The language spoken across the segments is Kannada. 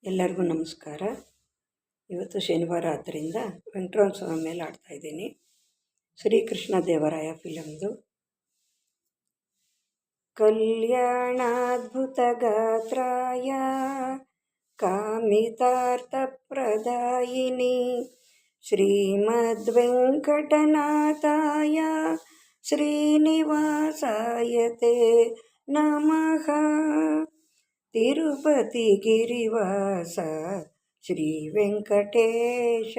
ಎಲ್ಲರಿಗೂ ನಮಸ್ಕಾರ. ಇವತ್ತು ಶನಿವಾರ ಆದ್ದರಿಂದ ವೆಂಕಟರಮಣ ಸ್ವಾಮಿ ಮೇಲೆ ಆಡ್ತಾಯಿದ್ದೀನಿ. ಶ್ರೀಕೃಷ್ಣ ದೇವರಾಯ ಫಿಲಮ್ದು. ಕಲ್ಯಾಣಾದ್ಭುತ ಗಾತ್ರಾಯ ಕಾಮಿತಾರ್ಥಪ್ರದಾಯಿನಿ ಶ್ರೀಮದ್ವೆಂಕಟನಾಥಾಯ ಶ್ರೀನಿವಾಸಾಯತೆ ನಮಃ. ತಿರುಪತಿ ಗಿರಿವಾಸ ಶ್ರೀ ವೆಂಕಟೇಶ,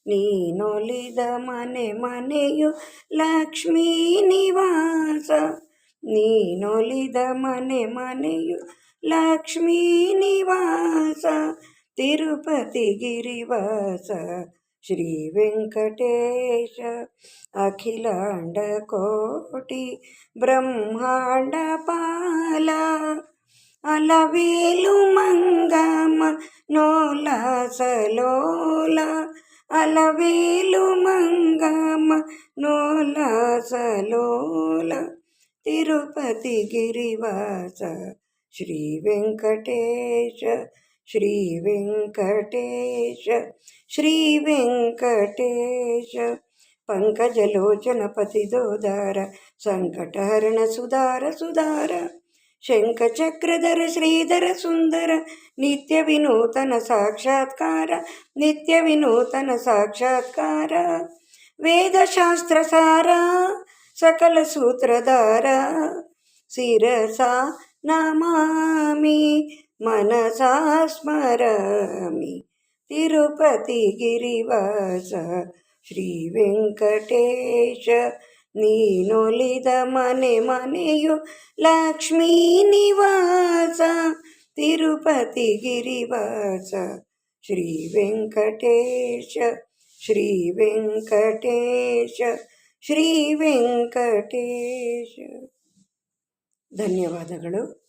ನೀನೊಲಿದ ಮನೆ ಮನೆಯು ಲಕ್ಷ್ಮೀ ನಿವಾಸ. ನೀನೊಲಿದ ಮನೆ ಮನೆಯು ಲಕ್ಷ್ಮೀ ನಿವಾಸ. ತಿರುಪತಿ ಗಿರಿವಾಸ ಶ್ರೀ ವೆಂಕಟೇಶ. ಅಖಿಲಾಂಡ ಕೋಟಿ ಬ್ರಹ್ಮಾಂಡ ಪಾಲ, ಅಲವೇಲು ಮಂಗಮ ನೋಲ ಸಲೋಲ. ಅಲವೇಲು ಮಂಗಮ ನೋಲ ಸಲೋಲ. ತಿರುಪತಿ ಗಿರಿವಾಸ ಶ್ರೀ ವೆಂಕಟೇಶ. ಶ್ರೀ ವೆಂಕಟೇಶ ಶ್ರೀ ವೆಂಕಟೇಶ. ಪಂಕಜಲೋಚನ ಪತಿದೋದಾರ ಸಂಕಟಹರಣ ಸುಧಾರ ಸುಧಾರ. ಶಂಖಚಕ್ರಧರ ಶ್ರೀಧರ ಸುಂದರ ನಿತ್ಯ ವಿನೂತನ ಸಾಕ್ಷಾತ್ಕಾರ. ನಿತ್ಯ ವಿನೂತನ ಸಾಕ್ಷಾತ್ಕಾರ. ವೇದಶಾಸ್ತ್ರ ಸಾರ ಸಕಲ ಸೂತ್ರಧಾರ. ಶಿರಸಾ ನಮಾಮಿ ಮನಸಾ ಸ್ಮರಾಮಿ. ತಿರುಪತಿ ಗಿರಿವಾಸ ಶ್ರೀ ವೆಂಕಟೇಶ. ನೀನೊಲಿದ ಮನೆ ಮನೆಯು ಲಕ್ಷ್ಮೀ ನಿವಾಸ. ತಿರುಪತಿ ಗಿರಿವಾಸ ಶ್ರೀ ವೆಂಕಟೇಶ. ಶ್ರೀ ವೆಂಕಟೇಶ ಶ್ರೀ ವೆಂಕಟೇಶ. ಧನ್ಯವಾದಗಳು.